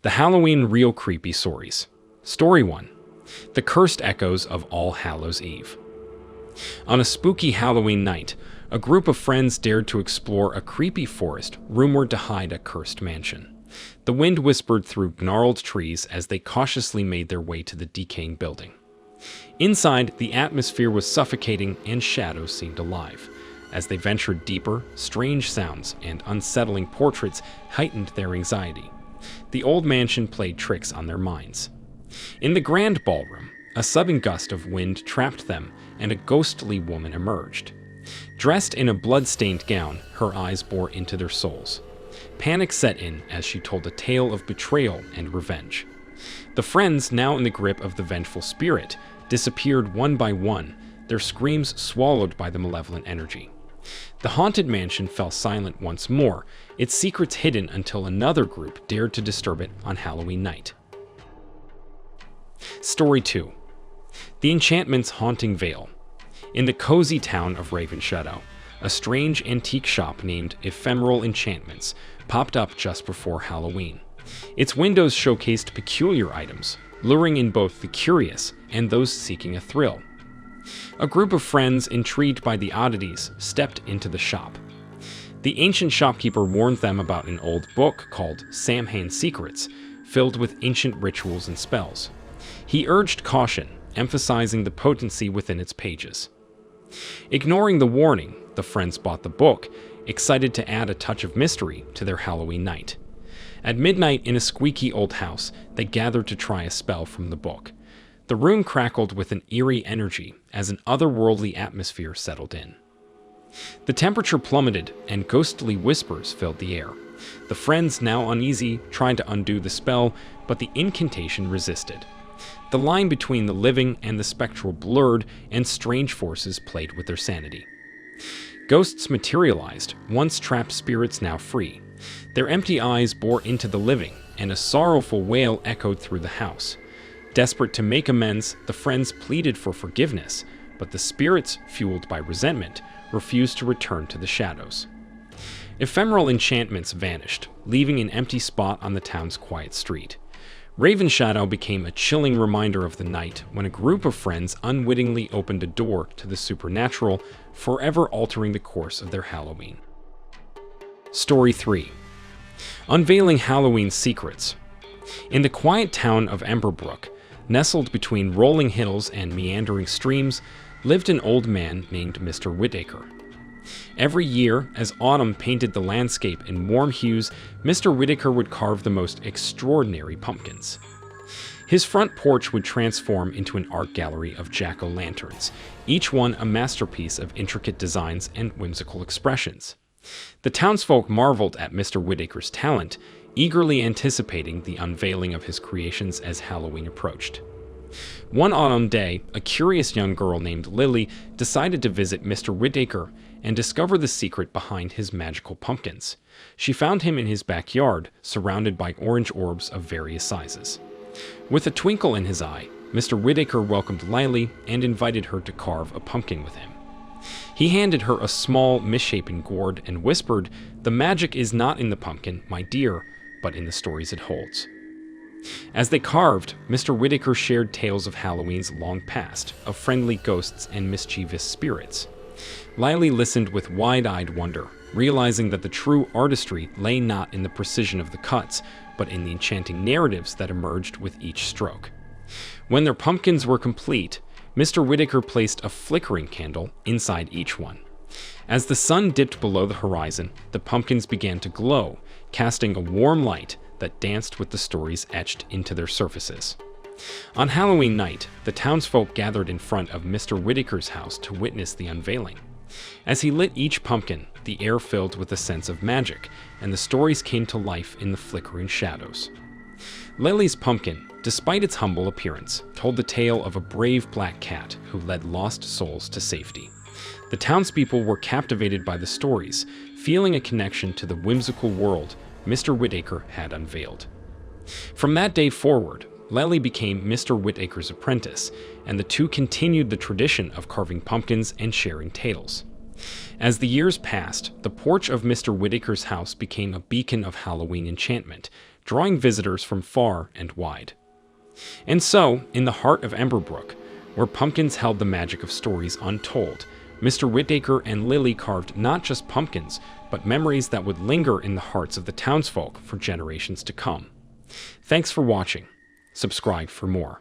The Halloween Real Creepy Stories. Story 1. The Cursed Echoes of All Hallows Eve. On a spooky Halloween night, a group of friends dared to explore a creepy forest rumored to hide a cursed mansion. The wind whispered through gnarled trees as they cautiously made their way to the decaying building. Inside, the atmosphere was suffocating and shadows seemed alive. As they ventured deeper, strange sounds and unsettling portraits heightened their anxiety. The old mansion played tricks on their minds. In the grand ballroom, a sudden gust of wind trapped them, and a ghostly woman emerged. Dressed in a blood-stained gown, her eyes bore into their souls. Panic set in as she told a tale of betrayal and revenge. The friends, now in the grip of the vengeful spirit, disappeared one by one, their screams swallowed by the malevolent energy. The haunted mansion fell silent once more, its secrets hidden until another group dared to disturb it on Halloween night. Story 2. The Enchantment's Haunting Veil. In the cozy town of Ravenshadow, a strange antique shop named Ephemeral Enchantments popped up just before Halloween. Its windows showcased peculiar items, luring in both the curious and those seeking a thrill. A group of friends, intrigued by the oddities, stepped into the shop. The ancient shopkeeper warned them about an old book called Samhain's Secrets, filled with ancient rituals and spells. He urged caution, emphasizing the potency within its pages. Ignoring the warning, the friends bought the book, excited to add a touch of mystery to their Halloween night. At midnight in a squeaky old house, they gathered to try a spell from the book. The room crackled with an eerie energy as an otherworldly atmosphere settled in. The temperature plummeted and ghostly whispers filled the air. The friends, now uneasy, tried to undo the spell, but the incantation resisted. The line between the living and the spectral blurred, and strange forces played with their sanity. Ghosts materialized, once trapped spirits now free. Their empty eyes bore into the living, and a sorrowful wail echoed through the house. Desperate to make amends, the friends pleaded for forgiveness, but the spirits, fueled by resentment, refused to return to the shadows. Ephemeral enchantments vanished, leaving an empty spot on the town's quiet street. Ravenshadow became a chilling reminder of the night when a group of friends unwittingly opened a door to the supernatural, forever altering the course of their Halloween. Story 3. Unveiling Halloween's Secrets. In the quiet town of Emberbrook, nestled between rolling hills and meandering streams, lived an old man named Mr. Whittaker. Every year, as autumn painted the landscape in warm hues, Mr. Whittaker would carve the most extraordinary pumpkins. His front porch would transform into an art gallery of jack-o'-lanterns, each one a masterpiece of intricate designs and whimsical expressions. The townsfolk marveled at Mr. Whittaker's talent, eagerly anticipating the unveiling of his creations as Halloween approached. One autumn day, a curious young girl named Lily decided to visit Mr. Whittaker and discover the secret behind his magical pumpkins. She found him in his backyard, surrounded by orange orbs of various sizes. With a twinkle in his eye, Mr. Whittaker welcomed Lily and invited her to carve a pumpkin with him. He handed her a small, misshapen gourd and whispered, "The magic is not in the pumpkin, my dear, but in the stories it holds." As they carved, Mr. Whittaker shared tales of Halloween's long past, of friendly ghosts and mischievous spirits. Lily listened with wide-eyed wonder, realizing that the true artistry lay not in the precision of the cuts, but in the enchanting narratives that emerged with each stroke. When their pumpkins were complete, Mr. Whittaker placed a flickering candle inside each one. As the sun dipped below the horizon, the pumpkins began to glow, casting a warm light that danced with the stories etched into their surfaces. On Halloween night, the townsfolk gathered in front of Mr. Whittaker's house to witness the unveiling. As he lit each pumpkin, the air filled with a sense of magic, and the stories came to life in the flickering shadows. Lily's pumpkin, despite its humble appearance, told the tale of a brave black cat who led lost souls to safety. The townspeople were captivated by the stories, feeling a connection to the whimsical world Mr. Whittaker had unveiled. From that day forward, Lily became Mr. Whittaker's apprentice, and the two continued the tradition of carving pumpkins and sharing tales. As the years passed, the porch of Mr. Whittaker's house became a beacon of Halloween enchantment, drawing visitors from far and wide. And so, in the heart of Emberbrook, where pumpkins held the magic of stories untold, Mr. Whittaker and Lily carved not just pumpkins, but memories that would linger in the hearts of the townsfolk for generations to come. Thanks for watching. Subscribe for more.